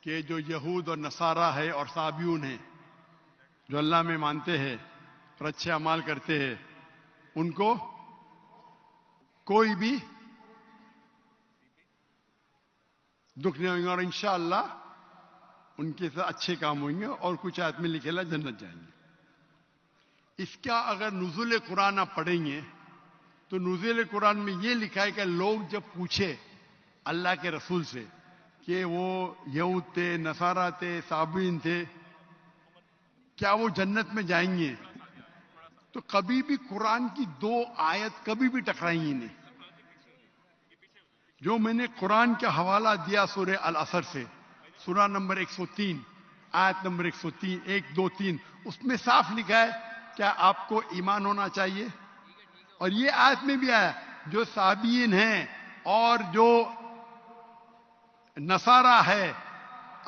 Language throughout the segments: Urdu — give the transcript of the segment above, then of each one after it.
کہ جو یہود اور نصارہ ہے اور صابیون ہیں، جو اللہ میں مانتے ہیں اور اچھے اعمال کرتے ہیں، ان کو کوئی بھی دکھ نہیں ہوگا، اور انشاءاللہ ان کے ساتھ اچھے کام ہوئیں گے، اور کچھ آیت میں لکھے لا جنت جائیں گے۔ اس کا اگر نزول قرآن آپ پڑھیں گے تو نزول قرآن میں یہ لکھا ہے کہ لوگ جب پوچھے اللہ کے رسول سے کہ وہ یہود تھے، نصارہ تھے، صابین تھے، کیا وہ جنت میں جائیں گے، تو کبھی بھی قرآن کی 2 آیت کبھی بھی ٹکرائیں گی نہیں۔ جو میں نے قرآن کا حوالہ دیا سورہ العصر سے، سورہ نمبر 103 آیت نمبر 103 1 2 3، اس میں صاف لکھا ہے کیا آپ کو ایمان ہونا چاہیے، اور یہ آیت میں بھی آیا جو صابین ہیں اور جو نصارہ ہے،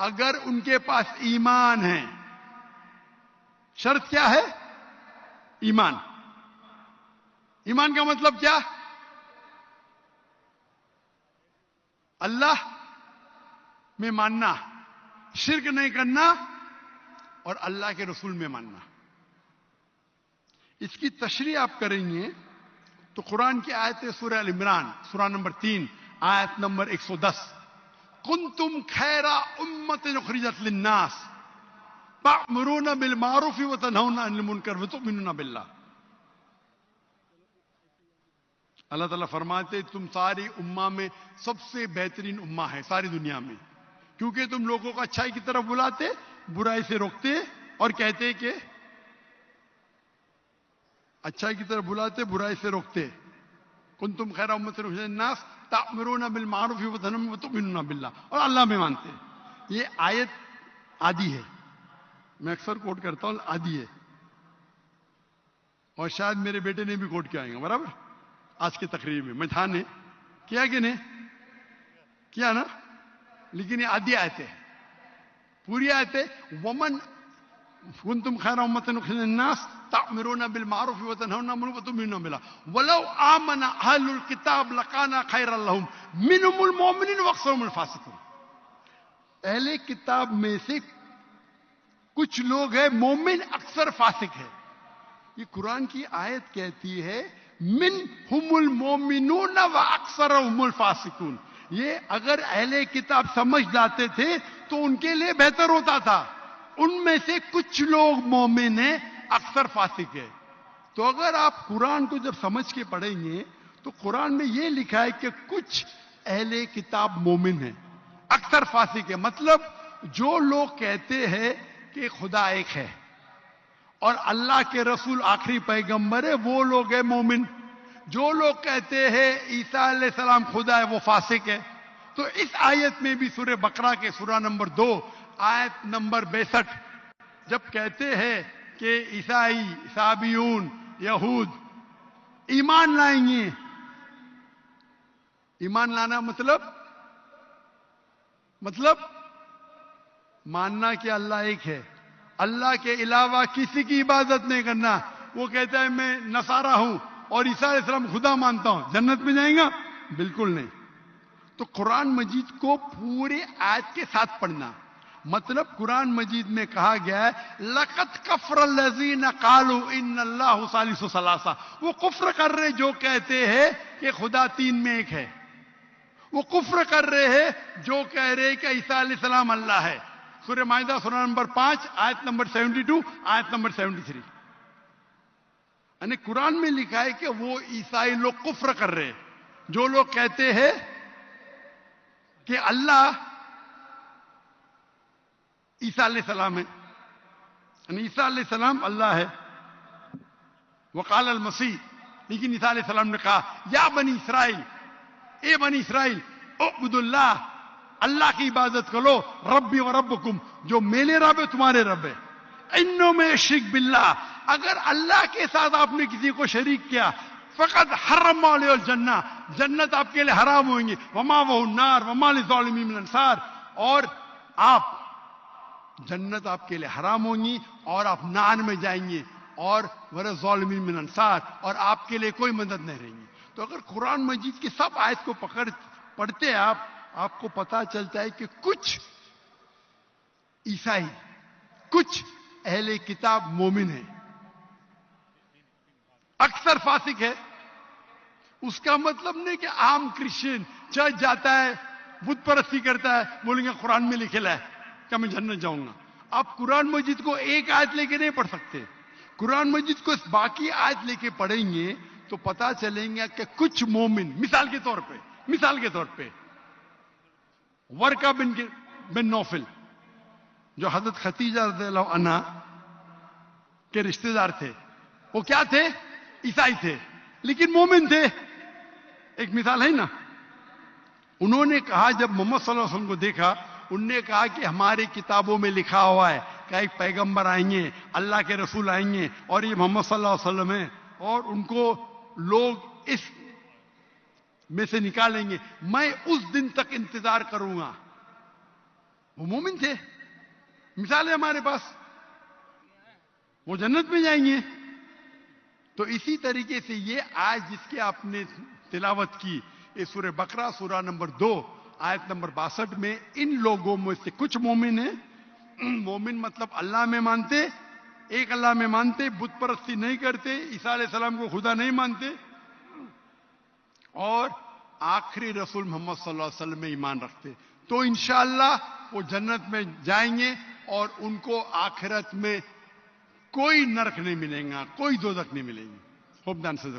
اگر ان کے پاس ایمان ہے، شرط کیا ہے؟ ایمان۔ ایمان کا مطلب کیا؟ اللہ میں ماننا، شرک نہیں کرنا، اور اللہ کے رسول میں ماننا۔ اس کی تشریح آپ کریں گے تو قرآن کی آیت ہے سورہ ال عمران، سورہ نمبر 3 آیت نمبر 110، کنتم خیر امت اخرجت للناس تأمرون بالمعروف وتنہون عن المنکر وتؤمنون باللہ۔ اللہ تعالیٰ فرماتے تم ساری امہ میں سب سے بہترین امہ ہے ساری دنیا میں، کیونکہ تم لوگوں کو اچھائی کی طرف بلاتے، برائی سے روکتے، اور کہتے کہ اچھائی کی طرف بلاتے، برائی سے روکتے۔ کنتم خیر امت اخرجت للناس تأمرون بالمعروف وتؤمنون باللہ، اور اللہ میں مانتے۔ یہ آیت آدھی ہے، میں اکثر کوٹ کرتا ہوں، آدھی ہے، اور شاید میرے بیٹے نے بھی کوٹ کیا آئیں گے برابر آج کی تقریر میں تھا نے کیا کہ نہیں کیا نا، لیکن یہ آدھی آیت ہے، پوری آیت ہے ومن کنتم خیر امت اخرجت للناس تأمرون بالمعروف وتنہون عن المنکر وتؤمنون باللہ ولو آمن اہل الکتاب لکان خیرا لہم منہم المؤمنون واکثرہم الفاسقون۔ اہل کتاب میں سے کچھ لوگ ہیں مومن، اکثر فاسق ہے۔ یہ قرآن کی آیت کہتی ہے منہم المؤمنون واکثرہم الفاسقون۔ یہ اگر اہل کتاب سمجھ جاتے تھے تو ان کے لیے بہتر ہوتا تھا، ان میں سے کچھ لوگ مومن ہیں، اکثر فاسق ہے۔ تو اگر آپ قرآن کو جب سمجھ کے پڑھیں گے تو قرآن میں یہ لکھا ہے کہ کچھ اہل کتاب مومن ہیں، اکثر فاسق ہے، مطلب جو لوگ کہتے ہیں کہ خدا ایک ہے اور اللہ کے رسول آخری پیغمبر ہے، وہ لوگ ہیں مومن۔ جو لوگ کہتے ہیں عیسیٰ علیہ السلام خدا ہے، وہ فاسق ہے۔ تو اس آیت میں بھی سورہ بقرہ کے سورہ نمبر 2 آیت نمبر 62 جب کہتے ہیں کہ عیسائی، صابیون، یہود ایمان لائیں گے، ایمان لانا مطلب ماننا کہ اللہ ایک ہے، اللہ کے علاوہ کسی کی عبادت نہیں کرنا۔ وہ کہتا ہے میں نصارہ ہوں اور عیسیٰ علیہ السلام خدا مانتا ہوں، جنت میں جائیں گا؟ بالکل نہیں۔ تو قرآن مجید کو پورے آیت کے ساتھ پڑھنا، مطلب قرآن مجید میں کہا گیا ہے لَقَدْ كَفَرَ الَّذِينَ قَالُوا إِنَّ اللَّهُ ثَالِثُ ثَلَاثَةٍ۔ وہ کفر کر رہے جو کہتے ہیں کہ خدا 3 میں ایک ہے، وہ کفر کر رہے ہیں جو کہہ رہے کہ عیسیٰ علیہ السلام اللہ ہے۔ سورہ مائدہ سورہ نمبر 5 آیت نمبر 72 آیت نمبر 73۔ یعنی قرآن میں لکھا ہے کہ وہ عیسائی لوگ کفر کر رہے ہیں جو لوگ کہتے ہیں کہ اللہ عیسیٰ علیہ السلام ہے، یعنی عیسیٰ علیہ السلام اللہ ہے۔ وقال المسیح، لیکن عیسیٰ علیہ السلام نے کہا یا بنی اسرائیل، اے بنی اسرائیل اعبدوا اللہ، اللہ کی عبادت کرو، ربی و ربکم، جو میرے رب ہے تمہارے رب ہے۔ انہوں میں شرک باللہ، اگر اللہ کے ساتھ آپ نے کسی کو شریک کیا، فقد حرم علیہ الجنہ، جنت آپ کے لیے حرام ہوئیں گے، ومأوہ النار وما للظالمین من انصار، اور آپ جنت آپ کے لیے حرام ہوں گی اور آپ نار میں جائیں گے، اور ظالمین من انصار، اور آپ کے لیے کوئی مدد نہیں رہیں گی۔ تو اگر قرآن مجید کی سب آیت کو پڑھتے ہیں آپ کو پتا چلتا ہے کہ کچھ عیسائی، کچھ اہل کتاب مومن ہیں، اکثر فاسق ہے. اس کا مطلب نہیں کہ عام کرسچن چرچ جاتا ہے، بت پرستی کرتا ہے، بولیں گے قرآن میں لکھا ہے کہ میں جنت جاؤں گا. آپ قرآن مجید کو ایک آیت لے کے نہیں پڑھ سکتے. قرآن مجید کو باقی آیت لے کے پڑھیں گے تو پتا چلیں گے کہ کچھ مومن، مثال کے طور پہ ورقہ بن نوفل جو حضرت خدیجہ رضی اللہ عنہا کے رشتہ دار تھے، وہ کیا تھے؟ عیسائی تھے لیکن مومن تھے. ایک مثال ہے نا. انہوں نے کہا جب محمد صلی اللہ علیہ وسلم کو دیکھا، انہوں نے کہا کہ ہماری کتابوں میں لکھا ہوا ہے کہ ایک پیغمبر آئیں گے، اللہ کے رسول آئیں گے اور یہ محمد صلی اللہ علیہ وسلم ہیں اور ان کو لوگ اس میں سے نکالیں گے، میں اس دن تک انتظار کروں گا. وہ مومن تھے. مثال ہے ہمارے پاس، وہ جنت میں جائیں گے. تو اسی طریقے سے یہ آیت جس کی آپ نے تلاوت کی، یہ سورہ بقرہ سورہ نمبر 2 آیت نمبر 62 میں ان لوگوں میں سے کچھ مومن ہیں. مومن مطلب اللہ میں مانتے، ایک اللہ میں مانتے، بت پرستی نہیں کرتے، عیسیٰ علیہ السلام کو خدا نہیں مانتے، اور آخری رسول محمد صلی اللہ علیہ وسلم میں ایمان رکھتے. تو انشاءاللہ وہ جنت میں جائیں گے اور ان کو آخرت میں کوئی نرک نہیں ملے گا، کوئی دوزخ نہیں ملے گی. ہوپ دان سے